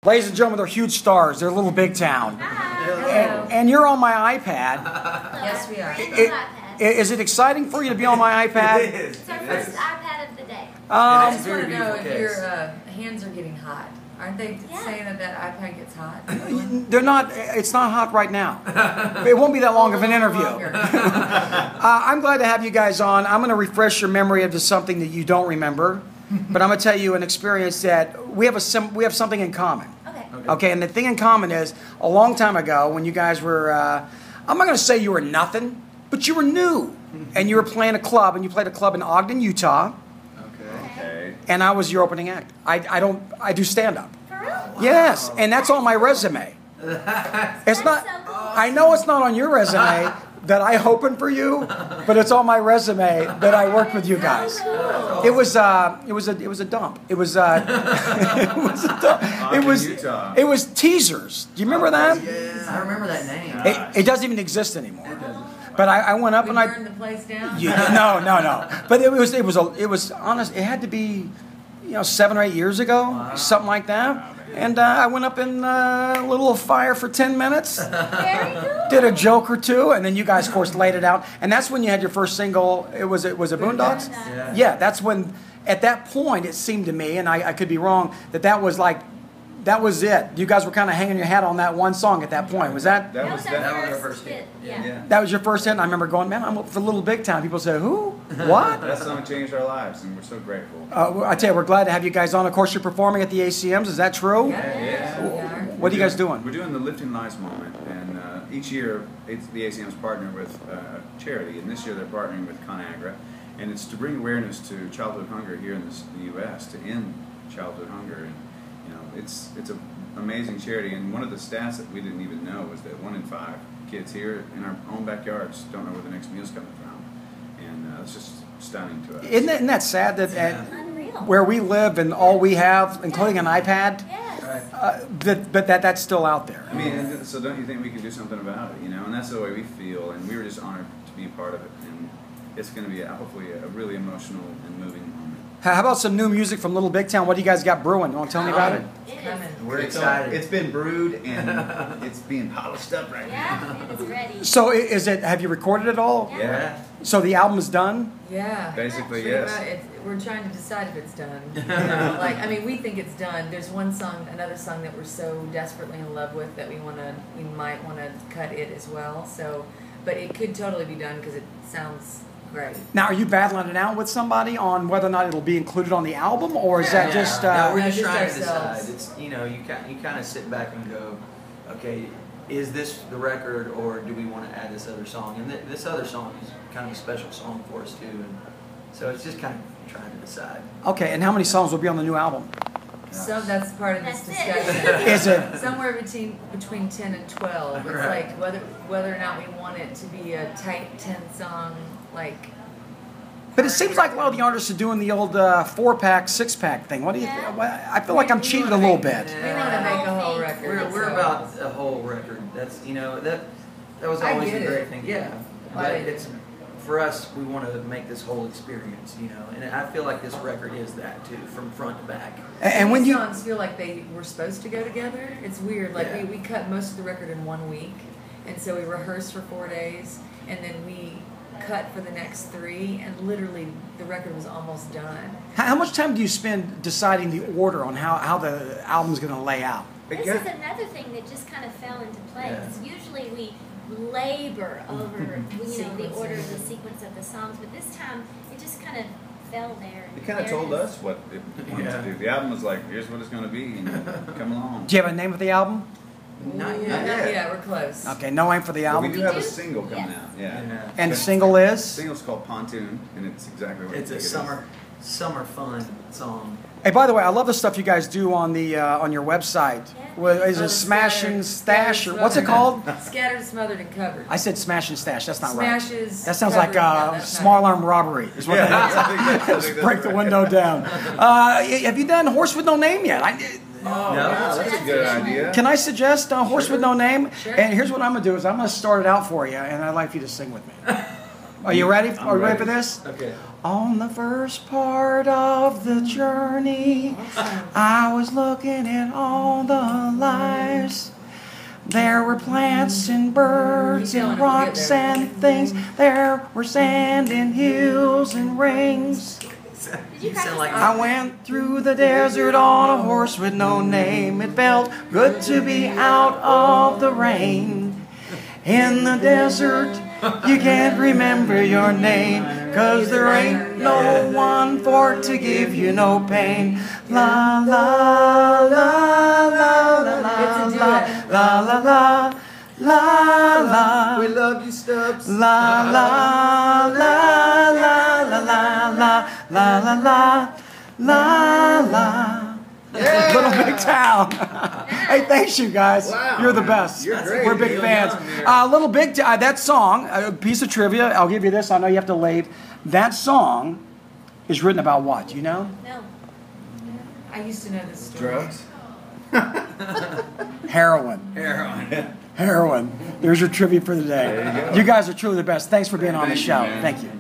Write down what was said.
Ladies and gentlemen, they're huge stars. They're Little Big Town. And you're on my iPad. Yes, we are. Is it exciting for you to be on my iPad? It is. It's our first iPad of the day. I just want to know if your hands are getting hot. Aren't they saying that iPad gets hot? They're not. It's not hot right now. It won't be that long of an interview. I'm glad to have you guys on. I'm going to refresh your memory of just something that you don't remember, but I'm going to tell you an experience that we have something in common. Okay, and the thing in common is a long time ago when you guys were, I'm not going to say you were nothing, but you were new, and you were playing a club, and you played a club in Ogden, Utah. Okay. And I was your opening act. I do stand up. For real? Yes, and that's on my resume. It's not. I know it's not on your resume that I opened for you, but it's on my resume that I worked with you guys. It was a dump. It was it was Teasers. Do you remember that? Yes, I remember that name. It doesn't even exist anymore. But I went up and I burned the place down. No. But it was honest. It had to be 7 or 8 years ago, something like that. And I went up in a little fire for 10 minutes, did a joke or two, and then you guys, of course, laid it out. And that's when you had your first single. Was it Boondocks? Yeah, that's when, at that point, it seemed to me, and I could be wrong, that was it. You guys were kind of hanging your hat on that one song at that point. Was that? That was our first hit. Yeah. That was your first hit, and I remember going, man, I'm up for Little Big Town. People say, who? What? That song changed our lives, and we're so grateful. I tell you, we're glad to have you guys on. Of course, you're performing at the ACMs. Is that true? Yeah. What are you guys doing? We're doing the Lifting Lives moment, and each year the ACMs partner with charity, and this year they're partnering with ConAgra, and it's to bring awareness to childhood hunger here in the U.S. to end childhood hunger. And it's an amazing charity, and one of the stats that we didn't even know was that 1 in 5 kids here in our own backyards don't know where the next meal's coming from, and it's just stunning to us. Isn't that sad that where we live and all we have, including an iPad, that's still out there? I mean, so don't you think we can do something about it? And that's the way we feel, and we were just honored to be a part of it, and it's going to be hopefully a really emotional and moving moment. How about some new music from Little Big Town? What do you guys got brewing? You want to tell me about it? We're excited. It's been brewed and it's being polished up right now. Yeah, it's ready. So have you recorded it all? Yeah. So the album is done? Yeah. Basically, yes. We're trying to decide if it's done. We think it's done. There's another song that we're so desperately in love with that we might want to cut it as well. So, but it could totally be done because it sounds great. Now, are you battling it out with somebody on whether or not it'll be included on the album, or is that just? No, we're just just trying to ourselves. decide. It's you kind of sit back and go, okay, is this the record, or do we want to add this other song? And this other song is kind of a special song for us too, and so it's just kind of trying to decide. Okay, and how many songs will be on the new album? So that's part of this discussion. Is it somewhere between 10 and 12? It's like whether or not we want it to be a tight 10-song But it seems like a lot of the artists are doing the old 4-pack, 6-pack thing. What do you think? I feel like I'm cheating a little bit. We want to make a whole record. We're about a whole record. That's that was always a great thing. Yeah, but it's for us. We want to make this whole experience. And I feel like this record is that too, from front to back. And when these songs feel like they were supposed to go together. It's weird. We cut most of the record in 1 week, and so we rehearsed for 4 days, and then we cut for the next 3, and literally the record was almost done. How much time do you spend deciding the order on how the album's going to lay out? This is another thing that just kind of fell into place. Usually we labor over the order of the sequence of the songs, but this time it just kind of fell there. It kind of told us what it wanted to do. The album was like, here's what it's going to be, come along. Do you have a name of the album? Not yet. We're close. Okay, no name for the album. We do have a single coming out. Yeah. And the single is? The single's called Pontoon, and it's exactly what it's a summer fun song. Hey, by the way, I love the stuff you guys do on the on your website. Is it Smash and Stash, or what's it called? Scattered, Smothered, and Covered. I said Smash and Stash. That's not Smashes, right. That sounds like small alarm robbery. Is what Let's break the window down. Have you done Horse with No Name yet? No, that's a good idea. Can I suggest Horse with No Name? Sure. And here's what I'm going to do is I'm going to start it out for you, and I'd like for you to sing with me. Are you ready? Are you ready for this? Okay. On the first part of the journey, I was looking at all the plants. There were plants and birds and rocks and things. There were sand and hills and rings. You sound like I went through the desert on a horse with no name. It felt good to be out of the rain. In the desert, you can't remember your name, 'cause there ain't no one for to give you no pain. La la la la la la la la la la la. we love you, Stubbs. La la la la la la la la la la la. Little Big Town. Hey, thanks you guys. Wow. You're the best. You're great. We're big You're fans. young, Little Big that song, a piece of trivia. I'll give you this. I know you have to leave. That song is written about what? Do you know? No. I used to know this story. Drugs? Heroin. Heroin. Heroin. There's your trivia for the day. There you go. You guys are truly the best. Thanks for being on the Thank you, show. man. Thank you.